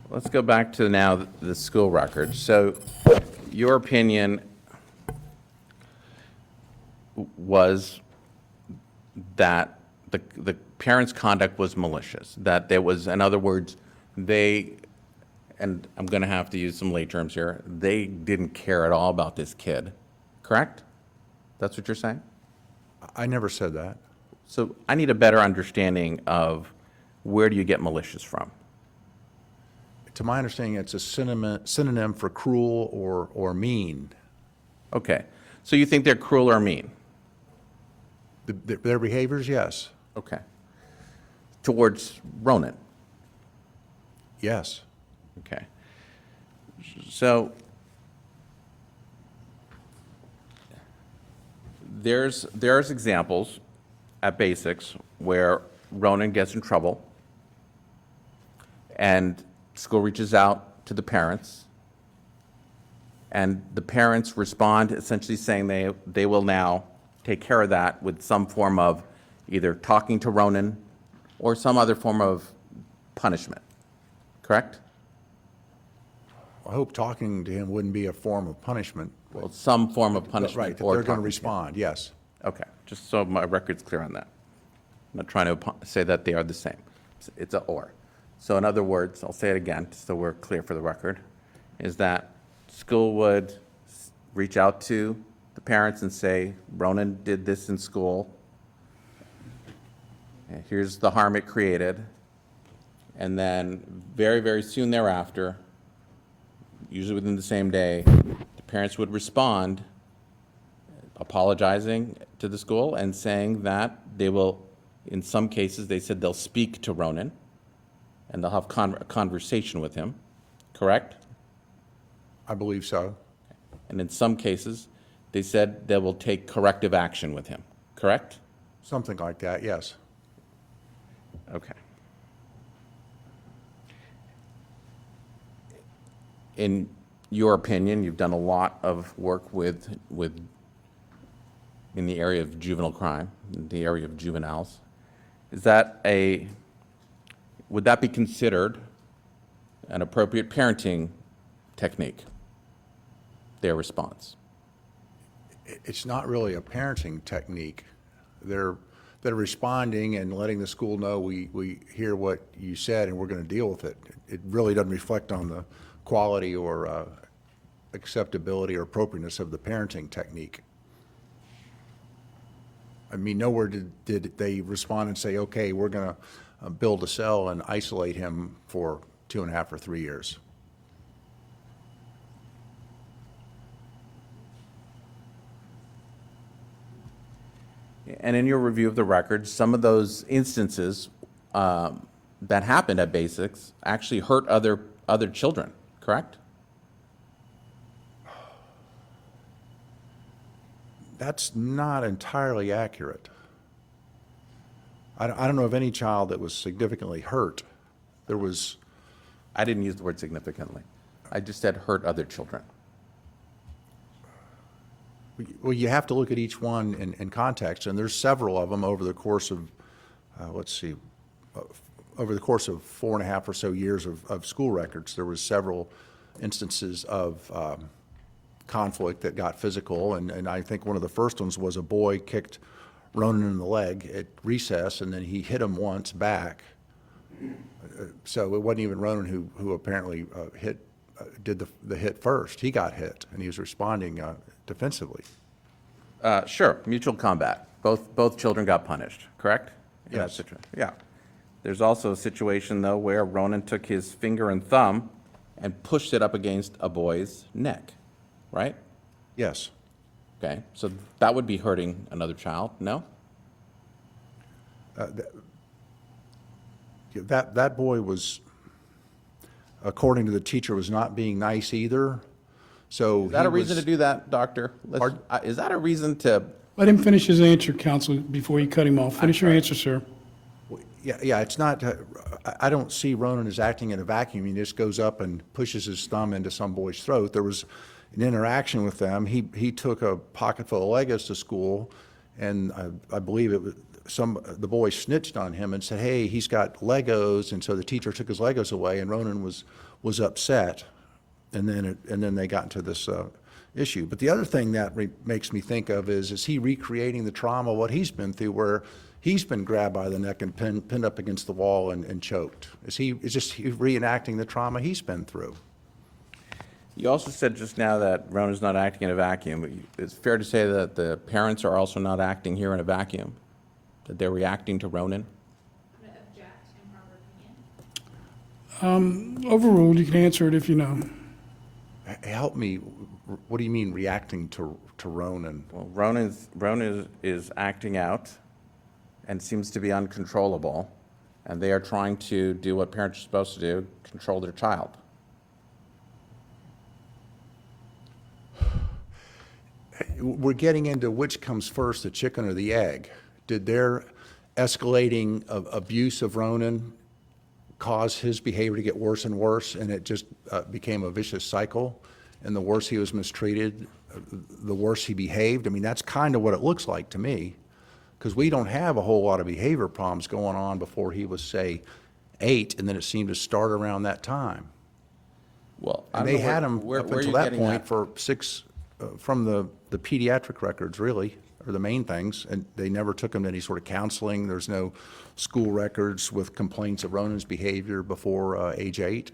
Let's go back to now the school records. So your opinion was that the parents' conduct was malicious, that there was, in other words, they, and I'm going to have to use some lay terms here, they didn't care at all about this kid, correct? That's what you're saying? I never said that. So I need a better understanding of where do you get malicious from? To my understanding, it's a synonym for cruel or mean. Okay. So you think they're cruel or mean? Their behaviors, yes. Okay. Towards Ronan? Yes. Okay. So there's examples at basics where Ronan gets in trouble and school reaches out to the parents and the parents respond essentially saying they will now take care of that with some form of either talking to Ronan or some other form of punishment, correct? I hope talking to him wouldn't be a form of punishment. Well, some form of punishment. Right, that or they're going talking to respond, yes. Okay, just so my record's clear on that. I'm not trying to say that they are the same. It's a or. So in other words, I'll say it again, just so we're clear for the record, is that school would reach out to the parents and say, Ronan did this in school. And here's the harm it created. And then very, very soon thereafter, usually within the same day, the parents would respond apologizing to the school and saying that they will, in some cases, they said they'll speak to Ronan and they'll have a conversation with him, correct? I believe so. And in some cases, they said they will take corrective action with him, correct? Something like that, yes. Okay. In your opinion, you've done a lot of work in the area of juvenile crime, in the area of juveniles. Would that be considered an appropriate parenting technique, their response? It's not really a parenting technique. They're responding and letting the school know we hear what you said and we're going to deal with it. It really doesn't reflect on the quality or acceptability or appropriateness of the parenting technique. I mean, nowhere did they respond and say, okay, we're going to build a cell and isolate him for 2.5 or 3 years. And in your review of the records, some of those instances that happened at Basics actually hurt other children, correct? That's not entirely accurate. I don't know of any child that was significantly hurt. There was, I didn't use the word significantly. I just said hurt other children. well, you have to look at each one in context, and there's several of them over the course of, over the course of 4.5 or so years of school records. There was several instances of conflict that got physical, and I think one of the first ones was a boy kicked Ronan in the leg at recess, and then he hit him once back. So it wasn't even Ronan who apparently did the hit first. He got hit, and he was responding defensively. Sure, mutual combat. Both children got punished, correct? In that Yes. situation. Yeah. There's also a situation, though, where Ronan took his finger and thumb and pushed it up against a boy's neck, right? Yes. Okay, so that would be hurting another child, no? That boy was, according to the teacher, was not being nice either. So Is that a reason to do that, doctor? Is that a reason to? Let him finish his answer, counsel, before you cut him off. Finish your answer, sir. Yeah, it's not, I don't see Ronan as acting in a vacuum. He just goes up and pushes his thumb into some boy's throat. There was an interaction with them. He took a pocket full of Legos to school, and I believe it was the boy snitched on him and said, hey, he's got Legos, and so the teacher took his Legos away, and Ronan was was upset, and then they got into this issue. But the other thing that makes me think of is he recreating the trauma, what he's been through, where he's been grabbed by the neck and pinned up against the wall and choked? Is he reenacting the trauma he's been through? You also said just now that Ronan's not acting in a vacuum. It's fair to say that the parents are also not acting here in a vacuum, that they're reacting to Ronan? I'm going to object, improper opinion. Overruled, you can answer it if you know. Help me, what do you mean reacting to Ronan? Well, Ronan is acting out and seems to be uncontrollable, and they are trying to do what parents are supposed to do, control their child. We're getting into which comes first, the chicken or the egg. Did their escalating of abuse of Ronan cause his behavior to get worse and worse, and it just became a vicious cycle? And the worse he was mistreated, the worse he behaved? I mean, that's kind of what it looks like to me, because we don't have a whole lot of behavior problems going on before he was, say, 8, and then it seemed to start around that time. Well, I And don't they know had him where up you're until that getting point at. for 6, from the pediatric records, really, are the main things, and they never took him to any sort of counseling. There's no school records with complaints of Ronan's behavior before age 8.